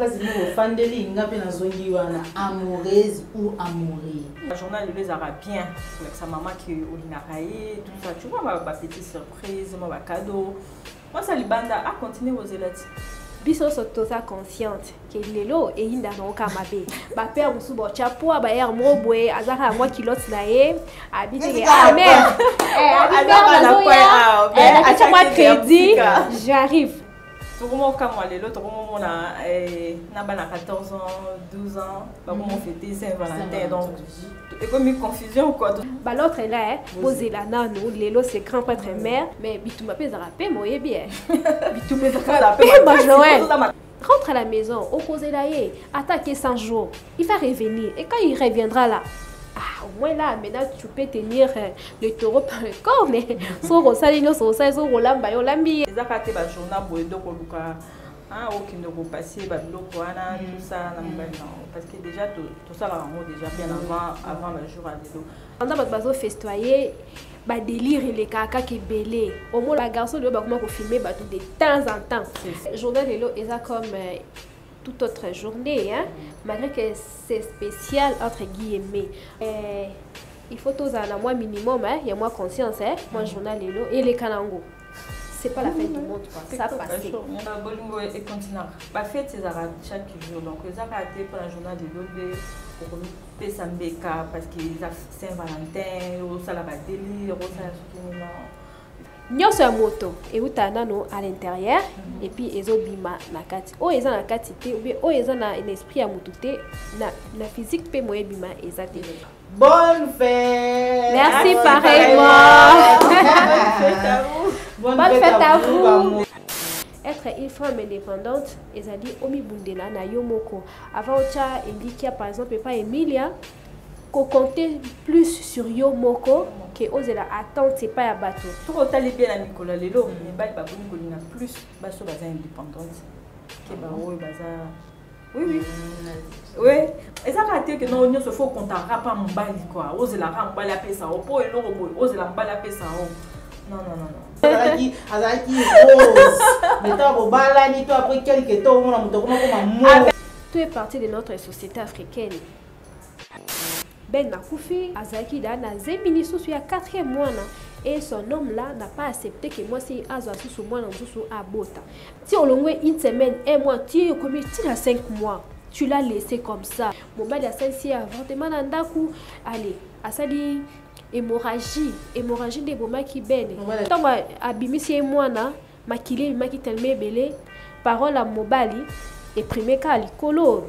Amoureuse ou amoureux. Le journal les Arabiens, avec sa maman qui est au Linaraï, tout ça. Tu vois, ma petite surprise, ma cadeau. Moi, ça lui bande à continuer aux élèves. Biso soto sa consciente que lelo e inda no kamabe ba père musu bo chapo ba yer mo boé azaka moi kilot na ye habite ya mère azaka na quoi à moi crédit j'arrive tout le monde comme lelo tout le monde na bana 14 ans 12 ans ba comment fêter Saint-Valentin donc et comme une confusion quoi bah l'autre est là poser la nano lelo c'est grand prêtre mère mais bituma pe zarapé moye bien bituma zarapé Noël rentre à la maison au cause là attaquer 100 jours il va revenir et quand il reviendra là au moins là maintenant tu peux tenir le taureau par le corps mais so rosalino so ça so rolamba yo lambi ezaka te ba journal boye donc luka aucune de vous passer tout ça parce que déjà tout ça là déjà bien avant le jour à l'élo pendant votre bazo festoyer ba délire les caca qui belé au moins la garçon de ba comment ko filmer ba tout de temps en temps journal l'élo eza comme toute autre journée hein malgré que c'est spécial entre guillemets il faut tous à moi minimum hein il y a moi conscience hein moi journal l'élo et les kanango c'est pas la fin du monde quoi ça passe bolingo et continent ba fête ces arabes chaque jour donc les arabes pour la journée de l'autre pour nous Sambeka parce qu'ils a Saint-Valentin ou ça la ba délire ou ça nyonso ya moto euta nano à l'intérieur et puis ezobima na kati o eza na kati te o eza na un esprit ya motu te na physique pe moye bima eza te. Bonne fête. Merci pareillement. Bonne fête à vous. Être une femme indépendante, ezali omi bundela na yo moko. Avant cha indikia par exemple pas Emilia ko compter plus sur yo moko que osela attendre c'est pas ya bateau. Tout autant les bien à Nicolas Lelo mais ba ba bongo na plus ba so baza indépendante que ba o baza oui et ça raté que non se faut qu'on t'a pas mon bali quoi osela ra mbali apesa ça po elo boy osela mbali apesa ça non Azaki rose mais toi bo bala ni toi après quelques temps on a moto comment moi tout est parti de notre société africaine. Ben Nakoufi, Azaki Dana, Zemini sous ya 4e mois et son homme là n'a pas accepté que moi c'est Azasu sous moi sous à Bota. Si on l'envoie une semaine, un mois, tu es comme tu as 5 mois, tu l'as laissé comme ça. Mon bal a celle-ci avortement nandaku, allez, asali hémorragie des bomas qui baignent. Tant abimisi moi na, makilé maki tellement belé, parole à Mobali et premier cas l'icolo.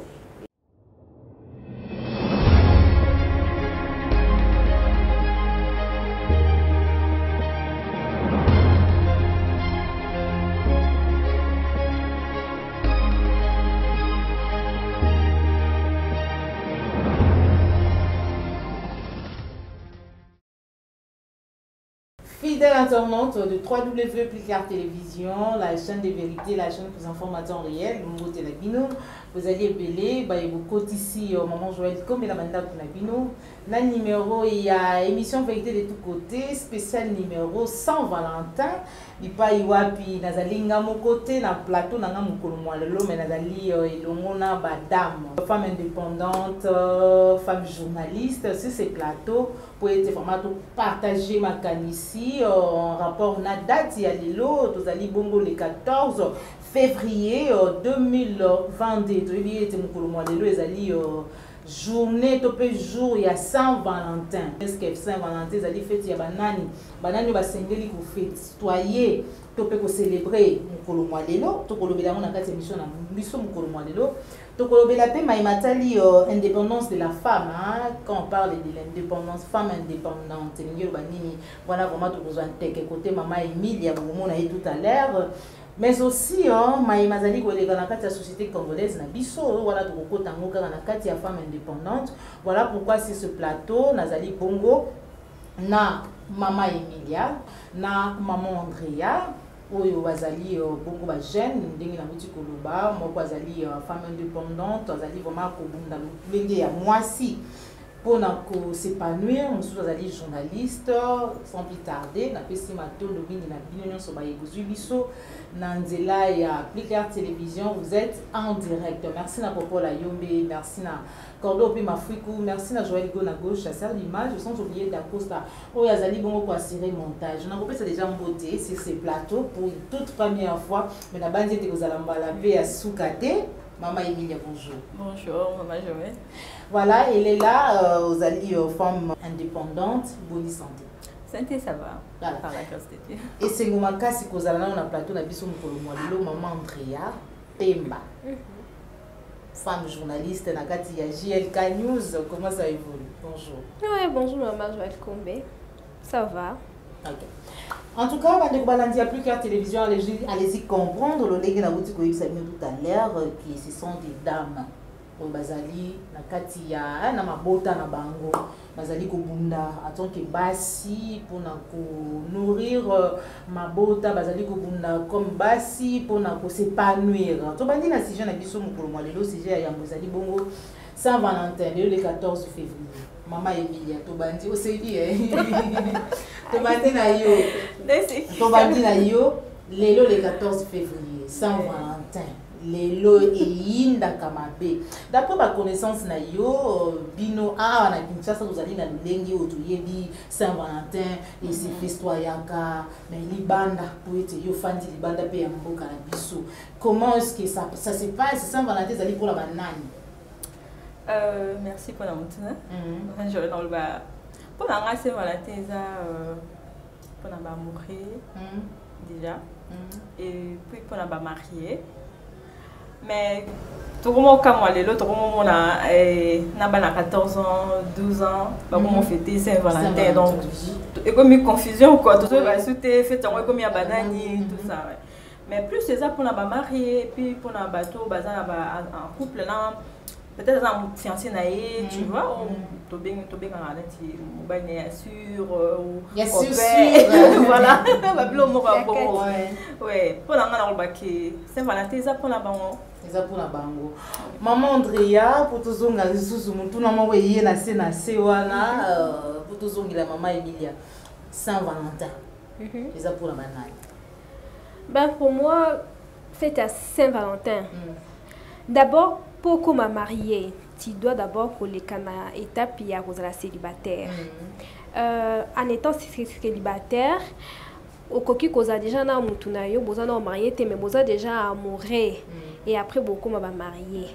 Fidèle internaute de www.plicard Télévision, la chaîne des vérités, la chaîne pour informations réelles, le mot Telabino. Vous allez belé, vous côté ici, maman Joël, comme la mandat pour Nabino. Là, numéro, il y a émission vérité de tous côtés, spécial numéro Saint-Valentin. Il pas y a puis nazali ngamo côté na plateau na ngamo kolomwalelo mais nazali elongona ba dame femme indépendante femme journaliste sur ces plateaux pour être vraiment partager ma canne ici en rapport na date ya lelo tozali bongo le 14 février 2022 to bi ete mokolomwalelo ezali journée topé jour ya Saint-Valentin. Est-ce que Saint-Valentin ezali fête ya banani ba sengeli ko fêtoyer topé ko célébrer mukolo mwalelo to kolobela na kati émission na biso mukolo mwalelo to kolobela pe maimatali indépendance de la femme hein? Quand on parle de l'indépendance femme indépendante ngelo banini voilà vraiment to besoin teke côté maman Emilia bomona tout à l'heure. Mais aussi, Maïmazali, dans la société congolaise, voilà la femme indépendante. Voilà pourquoi c'est ce plateau, Nazali Bongo, na Maman Emilia, na Maman Andrea, oyo bazali bongo ba jeune ndenge na muti koloba moko azali femme indépendante azali vraiment kobunda lenge ya mwasi pour s'épanouir, nous sommes des journalistes, sans plus tarder, nous avons fait matin le mini na bino sur Bayegozu Biso, Nandela et Applicar Télévision, vous êtes en direct. Merci à Popo la Yombe, merci à Cordo Mafrikou, merci à Joël Go na gauche, chasseur d'image, sans oublier d'Acosta, Oyazali Bongo pour assurer montage. On a compris ça déjà en beauté sur ces plateaux pour une toute première fois, mais la bande était aux Alambala à Soukate. Maman Emilia, bonjour. Bonjour, Maman Joël. Voilà, elle est là aux alliés femmes indépendantes, bonne santé. Santé, ça va. Voilà. Par la grâce de Dieu. Et c'est mon cas, si vous allez dans le plateau, on a vu maman Andrea Pemba. Femme journaliste, Nakati JLK News. Comment ça évolue? Bonjour. Oui, bonjour, Maman Joël Kombe. Ça va. Ok. En tout cas, il n'y a plus qu'à télévision, allez-y comprendre. Le légué n'a pas dit tout à l'heure, qui ce sont des dames. Au Bazali, Nakati ya na mabota na bango, Bazali Kobunda, attend que basi pour nourrir mabota, Bazali Kobunda comme basi pour s'épanouir. Tu vas dire si j'en ai vu sur mon pour moi, le sujet à Bazali Bongo, Saint-Valentin, le 14 février. Maman Emilia, tu vas dire aussi bien. Tu vas dire na yo, tu vas dire na yo, le 14 février, Saint-Valentin. Lelo eyinda kamabe d'après ma connaissance na yo bino na Kinshasa vous allez na lulengi otoyebi Saint-Valentin et c'est festoyaka mais libanda pour être yo fandi libanda pe ya mboka na biso. Comment est-ce que ça se passe Saint-Valentin zali pour la banane? Merci pour la montée. Je vais dans le bas. Pour la Saint-Valentin pour la mourir déjà et puis pour la mariée. Mais tout le monde comme moi, l'autre monde a 14 ans, 12 ans, comment fêter Saint-Valentin, donc et comme une confusion quoi, tout ça va sauter, fait comme il y a banane tout ça. Mais plus c'est ça pour la mariée, puis pour la bateau, en couple là, peut-être un fiancé naïe, tu vois, tu bien sûr, voilà, ouais, pour la Saint-Valentin ça pour la bango. Pour la bango. Maman Andrea, pour tous les gens qui ont été na pour tous la maman Emilia, Saint-Valentin. C'est ça pour la banane. Ben pour moi, fête à Saint-Valentin. D'abord, pour qu'on m'a marié, tu dois d'abord que les cana étape puis à cause de la célibataire. En étant célibataire, au coquille cause déjà na mutunayo, besoin de marier, mais besoin déjà amoureux. Et après beaucoup m'a marié.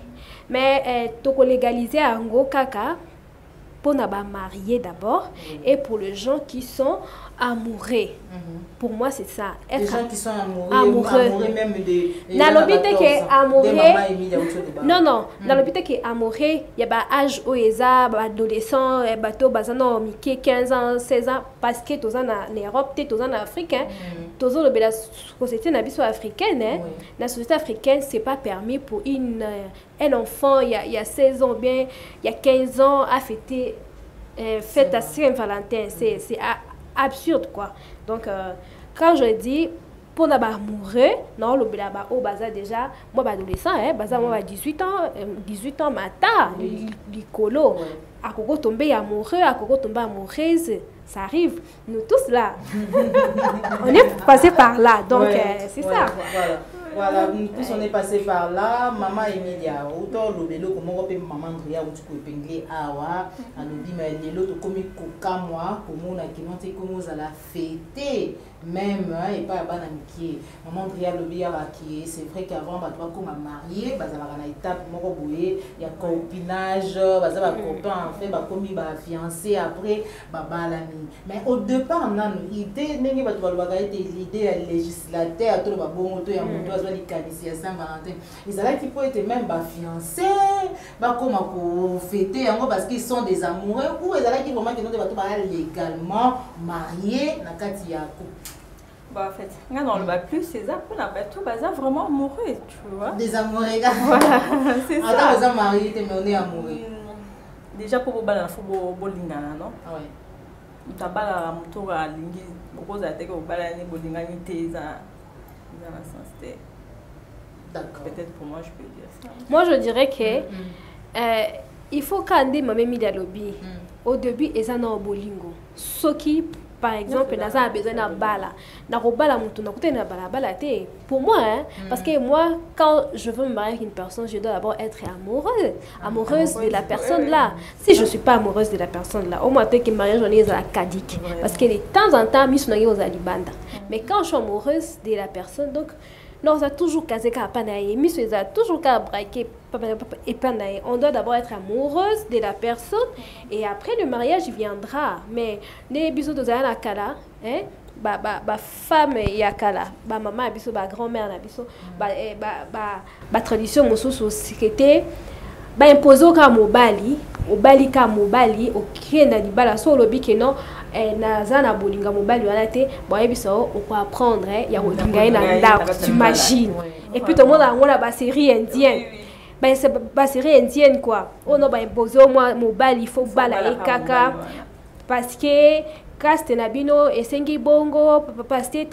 Mais tu peux légaliser à ngo kaka pour na ba marier d'abord et pour les gens qui sont amoureux. Pour moi c'est ça. Les gens qui sont amoureux même des dans l'hôpital qui est amoureux. Non, dans l'hôpital qui est amoureux, il y a ba âge où ils ont adolescents, bateau bazano miké 15 ans, 16 ans parce que tous en Europe, tous en Afrique, tous en la société africaine, la société africaine c'est pas permis pour un enfant il y a 16 ans bien, il y a 15 ans à fêter fête à Saint-Valentin, c'est absurde quoi. Donc quand je dis pour la amoureux, non le baba au bazar déjà moi adolescent bazar moi 18 ans matin l'icolo à coco tomber amoureux à coco tomber amoureuse ça arrive nous tous là on est passé par là donc c'est ça voilà nous tous on est passé par là maman Emilia autant le vélo comment on peut maman Andrea ou tu peux épingler awa alobi mais lelo to komi koka moi comment on a qui monte comment on a fêter même et pas bana mikie maman Andrea lobi awa qui c'est vrai qu'avant bah toi comme marié bah ça va na étape moko boye il y a copinage bah ça va copain en fait bah comme il va fiancé après bah balami mais au départ on a l'idée n'engi bah tu vas le l'idée législateur tout le bon auto ya moto les qualifiés à Saint-Valentin. Ils allaient qui peut être même fiancés, comment fêter parce qu'ils sont des amoureux ou ils allaient qui vraiment qui sont légalement mariés na kati ya bah en fait, dans le bac plus c'est ça pour la bateau bazar vraiment amoureux, tu vois. Des amoureux. Voilà, c'est ça. Attends, vous êtes mariés, mais on est amoureux. Déjà pour vous balader, faut bolingana, non? Ah ouais. Tu as pas moto à lingi, beaucoup de temps au balader bolingana t'es dans la sens. D'accord. Peut-être pour moi je peux dire ça. Moi je dirais que il faut qu'Andé m'a mis dans le lobby. au début eza na bolingo soki par exemple naza besoin na bala na robala mutu na kutena bala te pour moi hein, parce que moi quand je veux me marier avec une personne je dois d'abord être amoureuse de la personne là. Si je suis pas amoureuse de la personne là au moins tant que mariage on est à la cadique parce que de temps en temps miso na yo za libanda mais quand je suis amoureuse de la personne donc non, ça a toujours casé qu'à panaï, mais ça a toujours qu'à braquer et panaï. On doit d'abord être amoureuse de la personne et après le mariage viendra. Mais les bisous de Zana Kala, hein, femme yakala, maman bisous, grand-mère bisous, tradition mon société, imposé au mobali, au mobali, au kena di bala so lobi que non. Naza na bolinga mobali wana te boye biso on peut apprendre il y a bolinga na ndako tu imagines et puis tout le monde a la série indienne ben c'est ba série indienne quoi on a imposé au moins mobali il faut bala et kaka parce que caste na bino et sengi bongo parce que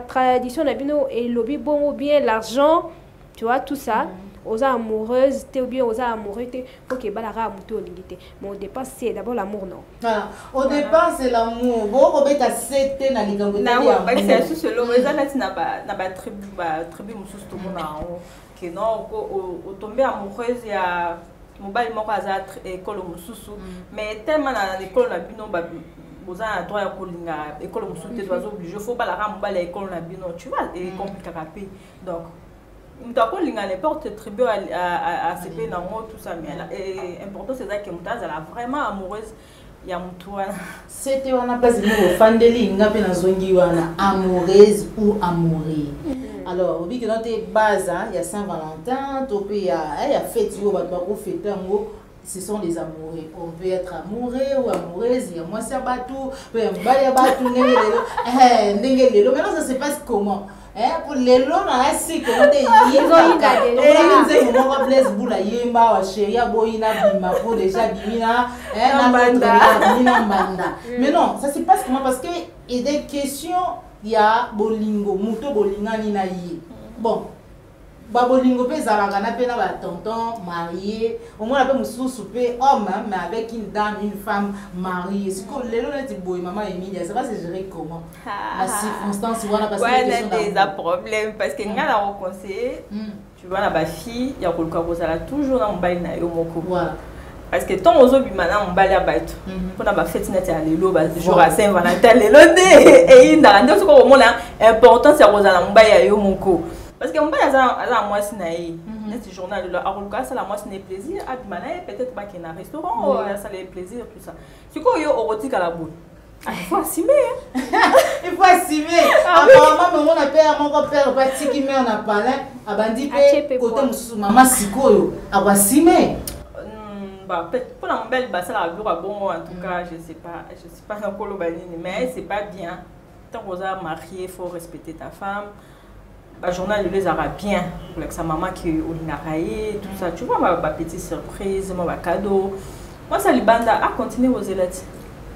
tradition na bino et lobby bongo bien l'argent tu vois tout ça aux amoureuses ou bien aux amoureux faut que balara muto lingité mais au départ c'est d'abord l'amour non voilà au départ c'est l'amour bon robeta c'était na likango na ouais c'est sous ce lot eza nati na ba tribu mususu to mona que non au tomber amoureuse ya mobali moko aza école mususu mais tellement na école na bino ba boza na droit ya kolinga école mususu te dois obligé faut balara mobali école na bino tu vois et compliqué rapide donc Mutako linga n'importe tribu à CP nango tout ça mais important c'est ça que Mutaz elle a vraiment amoureuse ya mutua c'était on a pas dit au fandeli ngape na zongi wana amoureuse ou amoureux alors obi que dans tes bases il y a Saint-Valentin topé il y a fête yo ba ko fêter ngo ce sont les amoureux on peut être amoureux ou amoureuse il y a moi ça batou peut mbali batou ndenge lelo maintenant ça se passe comment pour les lots dans la cycle on te yimba on va bless bula yimba wa sheria boyina bima pour déjà bimina na banda mais non ça se passe comment parce que il y a des questions il y a bolingo muto bolingani na yi bon babolingo pe zalaka na pe na ba tonton marié au moins la pe mususu pe homme mais avec une dame une femme mariée c'est comme les lona ti boy maman Emilia ça va se gérer comment la circonstance voilà parce que des problèmes parce que nga la conseiller tu vois la ba fille ya koluka kozala toujours na mbali na yo moko voilà parce que tant aux autres maintenant on balait à battre pour na ba fête na ta lelo ba jour à Saint-Valentin lelo et inda ndo ko mo na important c'est kozala mbali ya yo moko parce que on va à moi sinaï net journal là à ça la moi c'est plaisir à demander peut-être pas qu'il y a un restaurant ça les plaisir tout ça c'est quoi yo érotique à la boule il faut assumer il faut assumer apparemment mon père mon père parti qui met en a parlé abandi pe côté maman sikoyo a assumer bah pour la belle bah ça la gloire bon en tout cas je sais pas encore le banini mais c'est pas bien tant qu'on a marié faut respecter ta femme. Le journal les aura bien avec sa maman qui est au Naraï, tout ça. Tu vois, ma petite surprise, mon cadeau. Moi, ça, les bandes à continuer aux élettes.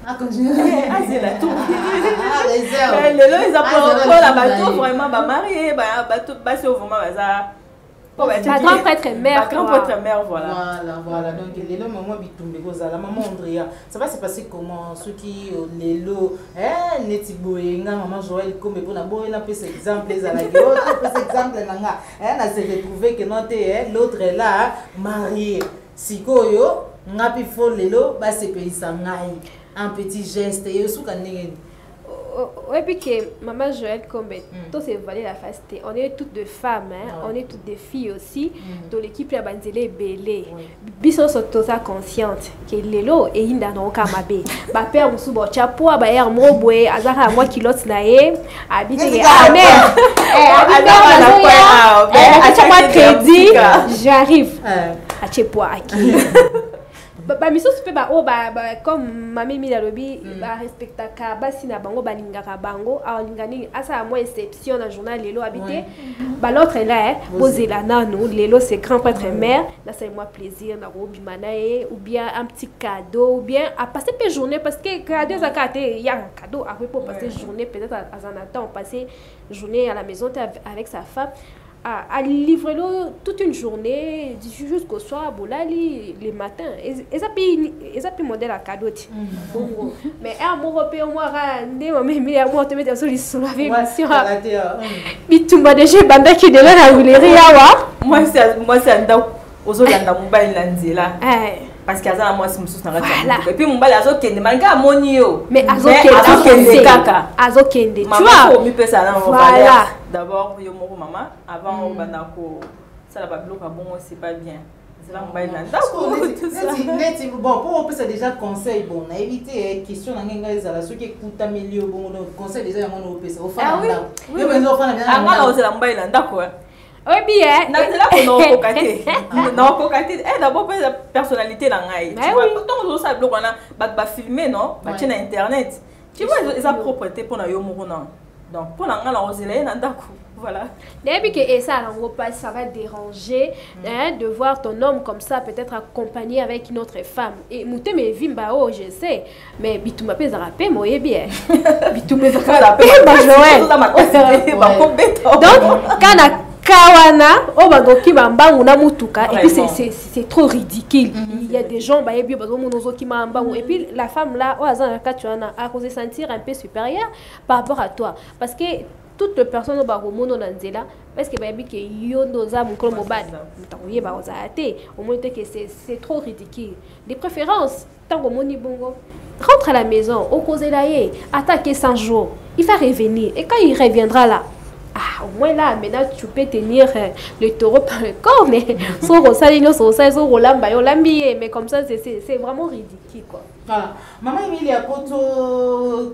À continuer à zélates. Les lois, ils apprennent la bateau, vraiment, marié, bateau, c'est au moment, grand prêtre mère. Grand prêtre mère, voilà. Voilà. Donc, les lots, maman, la maman Andrea. Ça va se passer comment? Ceux qui, les lots, Netiboenga, maman Joël, comme pour la bonne, un peu cet exemple, les alagos, un peu cet exemple, elle s'est retrouvée que l'autre est là, mariée. Si koyo, ngapi fo les lots, bah c'est pays sangai. Un petit geste, et aussi quand oui, puis que maman Joël Combe, tout c'est valé la faste. On est toutes des femmes, on est toutes des filles aussi. Dans l'équipe la bandele belé. Biso sont tous conscientes que lelo et inda no kamabe. Ba père musubo chapo ba er mo boé azaka moi kilote na e habite amen. À crédit, j'arrive. À chepo aki. Ba miso super ba o ba comme mami mi la lobby ba respecta ka ba sina bango balingaka bango a lingani asa moi exception dans journal lelo habité ba l'autre est là posez la nano lelo c'est grand prêtre mère là c'est moi plaisir na robi manae ou bien un petit cadeau ou bien à passer une journée parce que cadeau ça il y a un cadeau après pour passer journée peut-être à Zanata on passer journée à la maison avec sa femme à livrer toute une journée jusqu'au soir, bolali les matins. Et ça peut modèle à cadeau. Mais à mon repère, moi, moi, te mettre sur les sous la émission. Mais tu m'as déjà bandé qui devait la rouler. Moi, c'est un dos aux autres dans mon bail là. Parce qu'il y a moi, c'est mon souci. Et puis mon bail à Zokende, malgré Monio. Mais à Zokende, kaka. À Zokende, tu vois. Voilà. D'abord, yo moro maman, avant on banako, ça la bablo ka bon, c'est pas bien. C'est là mon bail là. Bon, pour on peut ça déjà conseil bon, on a évité question na ngenga ezala ceux qui écoutent améliore bon, conseil déjà on a opé ça. Au fin là. Oui, mais on fa na. Anga on c'est la bail là, d'accord. Oui, bien. C'est là qu'on a cocaté. Non, cocaté. D'abord, la personnalité là, tu vois, quand on ça, on a filmé, non, bah tiens internet. Tu vois, ils ont propreté pour la yomour non. Donc pour la on a d'accord. Voilà. Depuis que ça va déranger de voir ton homme comme ça, peut-être accompagné avec une autre femme. Et mouté me vimba oh je sais, mais bitou m'a pas rappelé moi bien. Bitou me rappelé ma Joël. Donc quand Kawana, oh bagoki bambangu na mutuka et puis c'est trop ridicule. Il y a des gens bah ebi bazo monozo ki mambangu et puis la femme là oh azana katuana a causé sentir un peu supérieur par rapport à toi parce que toutes les personnes au bago mono nanzela parce que bah ebi que yo ndoza mukolo mobad mutakoye ba ozate au moins que c'est trop ridicule. De préférence tango moni bongo rentre à la maison au cause là attaquer 100 jours il va revenir et quand il reviendra là au moins là, maintenant tu peux tenir le taureau par le corps, mais mais comme ça c'est vraiment ridicule quoi. Voilà. Maman Emilia, pour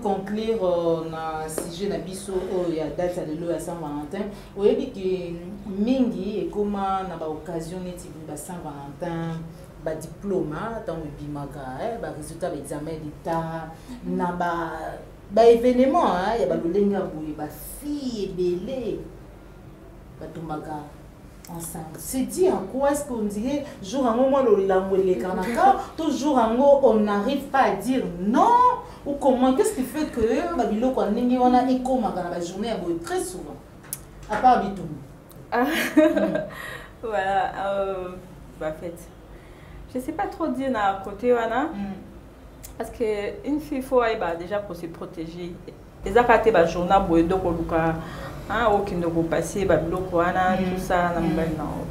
conclure na sujet na biso il y a date à l'élo à Saint-Valentin, vous avez dit que mingi et comment na ba occasion neti ba Saint-Valentin ba diplôme tant bimaga ba résultat d'examen d'état na ba événement il y a ba lolenga boye ba fille belé ba tumaga ensemble. C'est dit à quoi est-ce qu'on dirait jour un moment le langolé kanaka toujours un mot on n'arrive pas à dire non ou comment qu'est-ce qui fait que ba biloko ndenge wana ekomaka na ba journée ya boye très souvent à part bitum. Voilà bah fait je sais pas trop dire na côté wana. Parce qu'une fille, faut déjà pour se protéger. Les actes de journal, aucun ne peut passer, tout ça,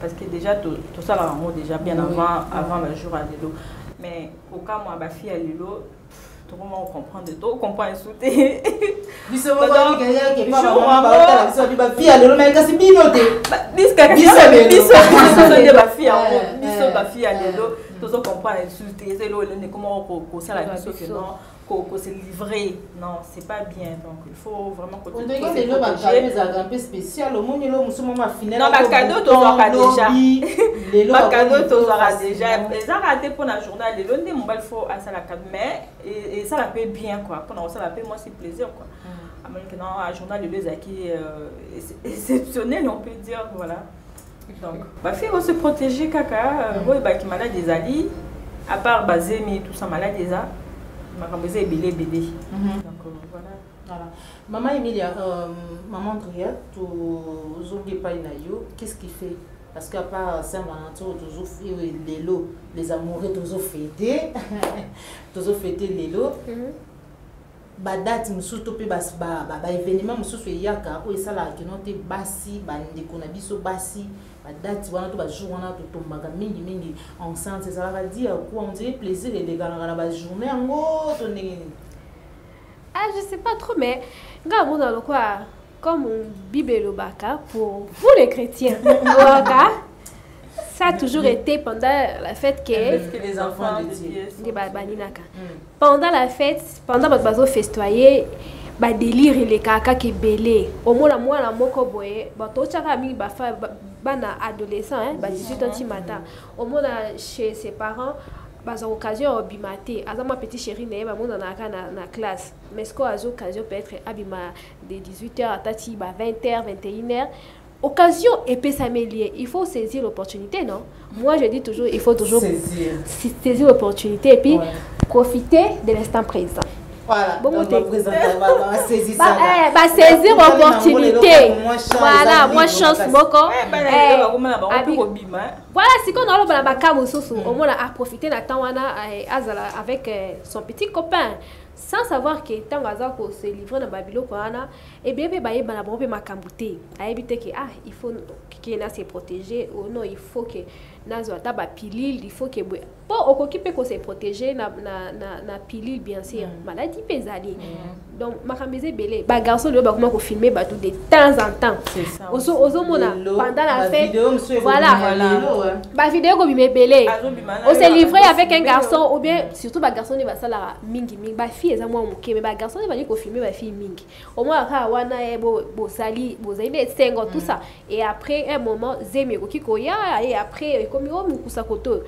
parce que déjà tout ça là déjà bien avant le jour à l'élo. Mais au cas où ma fille à l'élo, tout le monde comprend de tout, on comprend et sauter. Tout ça comprend insulter, c'est comment on ça la question que non, qu'on se livrer, non, c'est pas bien. Donc il faut vraiment continuer. On dirait que spécial au monde non, ma cadeau tu auras déjà. Ma cadeau tu auras déjà. Les arrêtés pour la journée, les lundi mon bal faut à ça la cadeau mais et ça la paie bien quoi. Pour ça la paie moi c'est plaisir quoi. Alors que non, la journée de deux acquis exceptionnel on peut dire voilà. Donc, bah fille va se protéger caca, qui malade des alliés, à part basé mais tout ça malade des a, ma cambeuse belé bébé. Donc voilà. Maman Emilia, maman Andrea, tu zougi pas inayo, qu'est-ce qui fait? Parce qu'à part Saint-Valentin, toujours les lots, les amoureux toujours fêtés, les lots. Ba date mususu to pe ba événement mususu yaka o esala kinote basi ba ndeko na biso basi ba date wana to ba jour wana to tombaka mingi ensemble c'est ça va dire quoi on dirait plaisir et na ba journée ngo to ndenge. Ah je sais pas trop mais nga mona lo quoi comme Bible le baka pour vous les chrétiens. Ça a toujours été pendant la fête que les enfants de Dieu. Pendant la fête, pendant votre bazo festoyer, ba délire les kaka qui belé. Au moins la moko boye, ba to chaka mi ba fa bana adolescent hein, ba 18 ans matin. Au moins chez ses parents, ba za occasion obimate. Azama petit chéri ne ba mona na classe. Mais ce qu'on a occasion peut être abima de 18h à tati ba 20h, 21h. Occasion et peut s'améliorer. Il faut saisir l'opportunité, non? Moi, je dis toujours, il faut toujours saisir l'opportunité et puis profiter de l'instant présent. Voilà. Bon, on va présenter, on va saisir ça. Bah, saisir opportunité. Voilà, moi chance beaucoup. Voilà, si on a le bac au moins à profiter de temps avec son petit copain. Sans savoir que tant que se livrer dans Babylone, et bien, il faut qu'il se protéger ou non, il faut que pilule, il faut que pour occuper que se protéger na pilule bien sûr maladie pesali donc ma camisée belé ba garçon le ba comment filmer ba tout de temps en temps ozo mona pendant la fête voilà ba vidéo ko bimé belé on s'est livré avec un garçon ou bien surtout ba garçon ne va ça la mingi ba fille eza moi moké mais ba garçon ne va ni ko filmer ba fille mingi au moins ka wana bo sali bo zaine sengo tout ça et après un moment zemi ko kikoya et après comme mukusa koto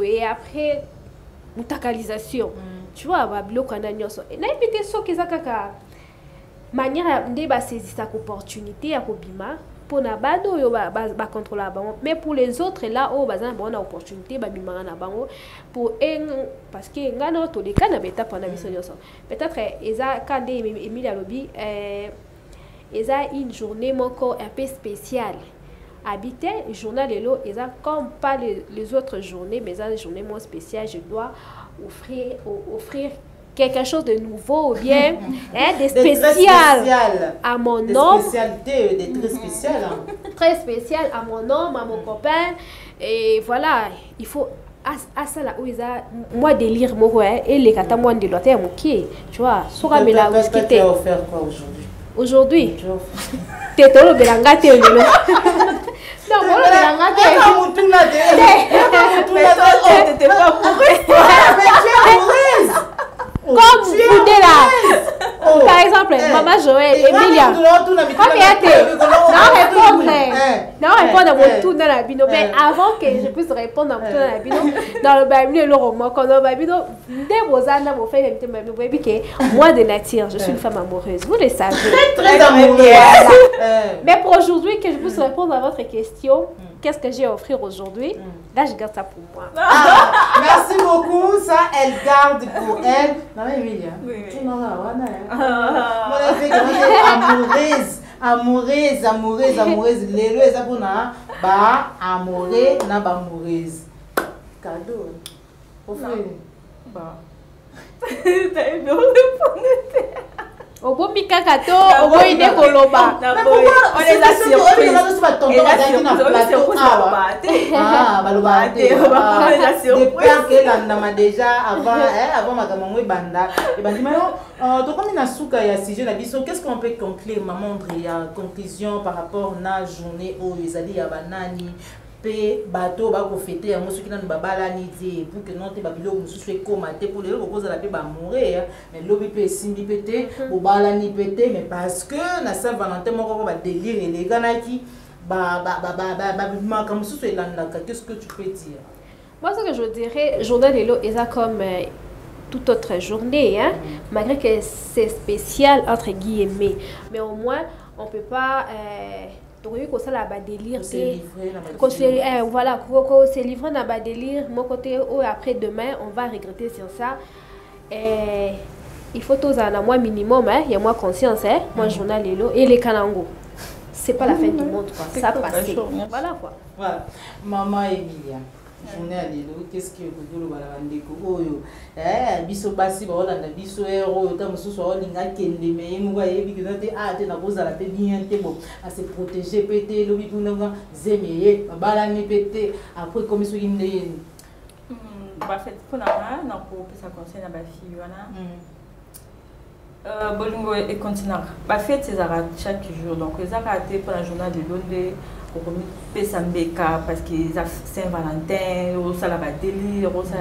et après mutakalisation tu vois babilo kana nyoso na ipite so keza kaka manière de ba saisir cette opportunité ya kobima pour na bado yo ba contrôler bango mais pour les autres là oh bazana bonne opportunité ba bimanga na bango pour parce que ngana to de kana beta pendant biso nyoso peut-être eza kande Emilia lobi eza une journée moko un peu spéciale habiter journal lelo eza comme pas les autres journées mais une journée moins spéciale je dois offrir quelque chose de nouveau ou bien de spécial à mon homme des très spéciales très spécial à mon homme à mon copain et voilà il faut à ça là où ils a moi délire moi et les kata moi de l'autre moké tu vois sera mais la tu as offert quoi aujourd'hui t'es tolo belanga te lelo non voilà belanga te t'étais pas comme vous là par exemple maman Joël Emilia non répondre à mon tour dans la bino mais avant que je puisse répondre à mon tour dans la bino dans le babino le roman quand le babino dès vos années mon frère était babino vous voyez que moi de nature je suis une femme amoureuse vous le savez très amoureuse mais pour aujourd'hui que je puisse répondre à votre question qu'est-ce que j'ai à offrir aujourd'hui là je garde ça pour moi merci beaucoup ça elle garde pour elle maman Emilia tu n'en as amoureuse lelo eza pona ba amoureux na ba amoureuse cadeau offrir bah t'as bien répondu obomi kaka to oboyi de koloba on les a surpris déjà avant makambo ebanda ebandi maintenant tokomi na suka ya sujet na biso qu'est-ce qu'on peut conclure maman Andrea conclusion par rapport na journée oyo ezali ya banani pe bato ba ko fêter yango soki nanu babala ni te pour que non te babilo mususu ekoma te pour les reposer la pe ba mourir mais lobi pe simbi pété bobala ni pété mais parce que na Saint-Valentin moko ba délire les ganaki ba comme mususu elandaka qu'est-ce que tu peux dire? Moi ce que je dirais journée de l'eau est comme toute autre journée hein malgré que c'est spécial entre guillemets mais au moins on peut pas donc il faut ça la délire voilà qu'on se livre dans la délire mon côté ou après demain on va regretter sur ça il faut tous en moi minimum hein il y a moi conscience hein moi journal et les kanango c'est pas la fin du monde quoi ça passe voilà quoi voilà maman Emilia journée à l'élo qu'est-ce que vous voulez voilà ndeko oyo biso basi ba olanda biso ero ta mususu olinga kende me muga yebi que note te na boza la pe bien te bon à se protéger pété lobi punanga zemeye bala ni pété après comme so inde yeni ba fait pour na ko pesa conseil na ba fille wana bolingo et continent ba fait ces arats chaque jour donc les arats pour la journée de l'onde parce que Saint-Valentin, ça la va délire, ça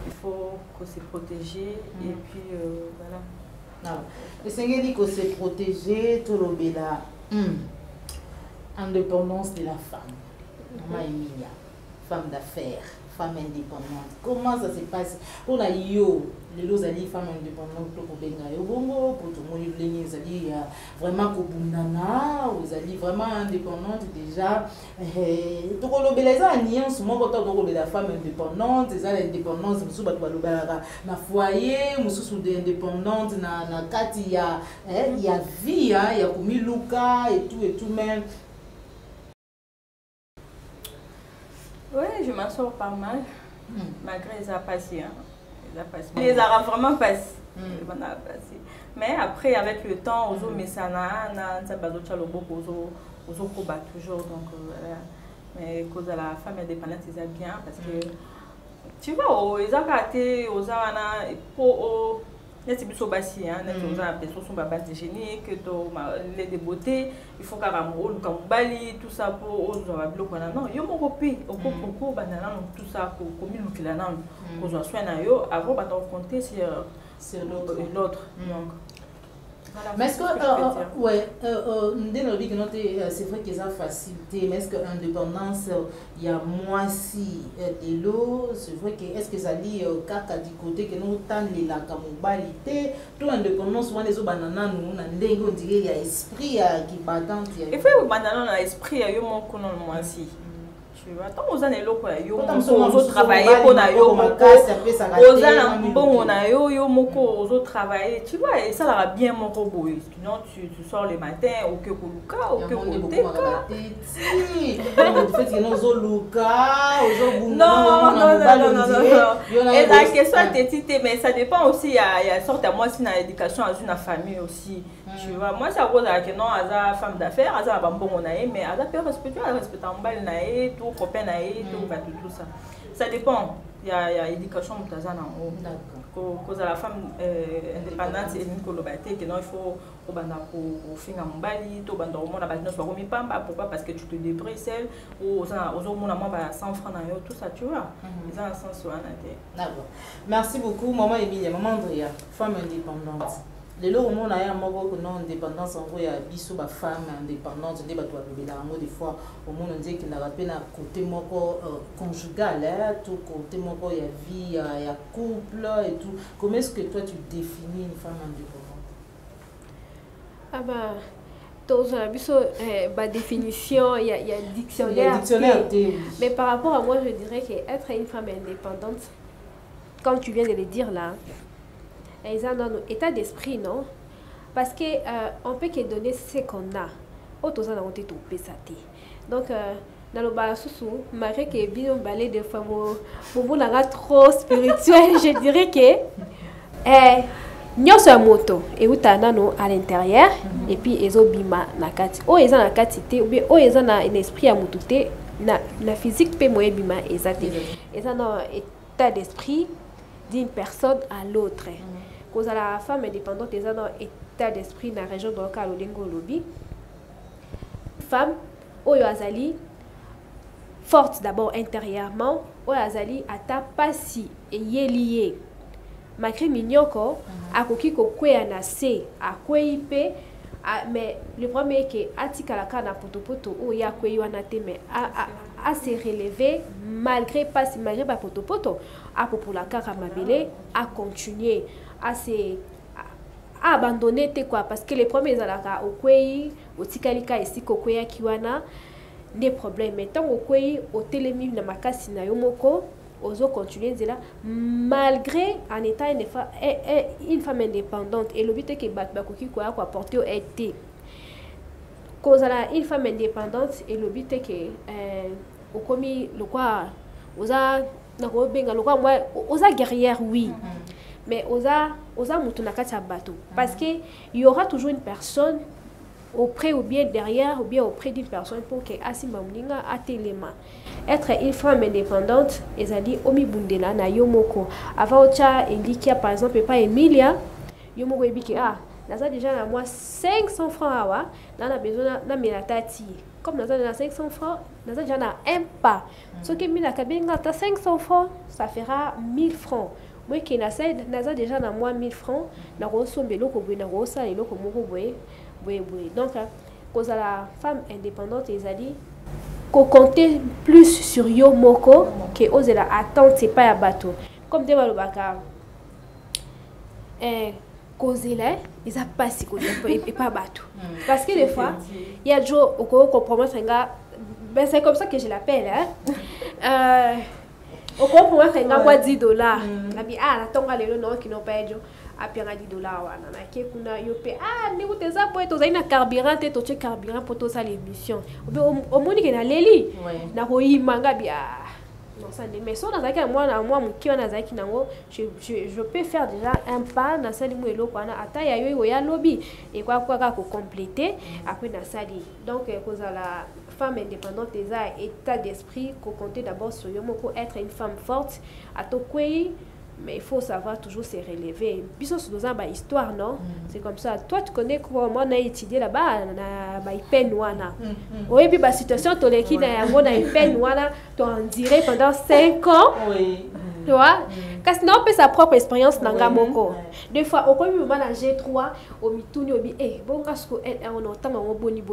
il faut se protéger et puis voilà. Le Seigneur dit que se protéger, tout le bela indépendance de la femme. Maman Emilia. femme d'affaires, femme indépendante. Comment ça se passe pour la yo, les deux alliés femmes indépendantes pour Benga et Bongo, pour tout le monde, les alliés vraiment Kobundana, aux alliés vraiment indépendantes déjà. Donc on les a nié en ce moment quand la femme indépendante, les indépendantes, c'est sous na foyer, sous des indépendantes, na kat il y a vie, il y a comme Luka et tout même. Oui, je m'en sors pas mal, malgré les appassions. Les Arabes vraiment passent. Mais après, avec le temps, on a mis ça toujours. Donc, mais cause de la femme indépendante, c'est bien parce que tu vois, ils ont gâté, ils ont les types de bassi, les personnes sont pas hygiéniques, les de beauté, il faut qu'à le bali, tout ça pour aux bloquer. Non, il y a mon copie, au coco, banana, tout ça pour comme il nous l'a pour qu'on soit na yo, avant de compter sur l'autre. Donc mais est-ce que, c'est vrai qu'ils ont facilité, mais est-ce que l'indépendance, il y a moins si de l'eau, c'est vrai que, est-ce que ça dit, caca du côté que nous tendons la camobalité, tout l'indépendance, souvent les autres bananas, nous, on dirait qu'il y a esprit qui battant. Il faut que banana a esprit, il y a mon conon moins si. Tu vois, tant aux années là, yo moko travailler pour na yo moko, aux années bon on a yo moko aux autres travailler, tu vois, et ça là bien mon robot. Sinon tu sors le matin au que koluka, au que koteka. En fait, ils nous ont luka, aux non. Et la question est petite, mais ça dépend aussi. Il y a sorte à moi si na éducation à une famille aussi. Tu vois, moi ça cause que non, à femme d'affaires, à ça bon on a mais à ça respecter en bas naïe tout copain naïe tout ça. Ça dépend. Il y a éducation mutazana en haut. D'accord. Cause à la femme indépendante et une colobate que non il faut au banda pour finir mon bali, tout banda au monde la base soit remis pas pourquoi parce que tu te débrouilles seul ou aux autres monde à 100 francs naïe tout ça tu vois. Ils ont un sens sur un athée. D'accord. Merci beaucoup maman Emilia, maman Andrea, femme indépendante. Les lots où on a un mot que non indépendance en gros il y a bisous ba femme indépendante des bateaux à des fois au monde on dit qu'il n'a pas peine à côté moko conjugal tout côté moko il y a vie il y a couple et tout. Comment est-ce que toi tu définis une femme indépendante? Ah bah dans un bah définition il y a dictionnaire, mais par rapport à moi je dirais qu'être une femme indépendante comme tu viens de le dire là, ils ont dans notre état d'esprit, non? Parce que on peut que donner ce qu'on a. Autres en ont été tout pesati. Donc dans le bas sous malgré que bien balai de fois vous la trop spirituel, je dirais que nous sommes moto et où t'as nano à l'intérieur et puis ils ont bima nakati. Oh ils ont la quantité ou bien oh ils ont un esprit à moutouté la physique peut moyen bima exact. Ils ont un état d'esprit d'une personne à l'autre. Cause à la femme indépendante, ils ont un état d'esprit dans la région de l'Olingo Lobby. Femme, Oyo Azali, forte d'abord intérieurement, Oyo Azali, ata pasi et lié. Malgré mignoko, à koki ko kwe anase, à kwe ipe, mais le premier est que atika la kana potopoto, ou ya kwe yuanate, mais à se relever, malgré pasi, malgré ba potopoto, à pour la kara mabele, à continuer. À abandonner quoi parce que les premiers alaka au kwei au tikalika ici ko kwea kiwana des problèmes mais tant au kwei au télémi na makasi na yomoko ozo continuer là malgré en état une femme indépendante et le but est que bakoki quoi apporter au été cause la une femme indépendante et le but est que au commis le quoi oza na ko benga le quoi moi oza guerrière oui. Mais osa mutunakati bateau parce que il y aura toujours une personne auprès ou bien derrière ou bien auprès d'une personne pour que asima mninga atelema être une femme indépendante ezali omi bundela na yomoko avant ocha indikia par exemple pas Emilia yomoko ebiki naza déjà na moi 500 francs awa na besoin na melatati comme naza na 500 francs naza déjà na un pas ce que mina kabenga ta 500 francs ça fera 1000 francs. Moi qui naza déjà dans moi 1000 francs na rosombe loko boy na rosa et loko moko boy donc cause la femme indépendante ezali compter plus sur yo moko que oser la attendre c'est pas à bateau comme de balobaka kozela ils a pas si et pas bateau parce que des fois il y a jo au comprendre ben c'est comme ça que je l'appelle hein au comprendre c'est ngwa $10 na bi la tonga lelo non qui n'ont pas jo apia $10 wana na ke kuna yo pe ni uteza po to zaina carburant te to che carburant pour to ça l'émission au moni que na leli na ko yimanga bi non ça mais so na zaki moi mki wana zaki nango je peux faire déjà un pas na sali mo eloko wana ata ya yo ya lobby et quoi ko compléter après na sali donc cause la femme indépendante eza état d'esprit ko compter d'abord sur yo moko être une femme forte atokwei. Mais il faut savoir toujours se relever. Puis ça, c'est dans une histoire, non? C'est comme ça. Toi, tu connais comment on a étudié là-bas, na peine wana. Oui, puis la situation, tu as qui na peine wana, tu en dirais pendant 5 ans. Oui. Tu vois? Parce que non, sa propre expérience nanga moko. Des fois, au premier moment, na G3, au mituni, au bi, bon, parce qu'on entend un boni.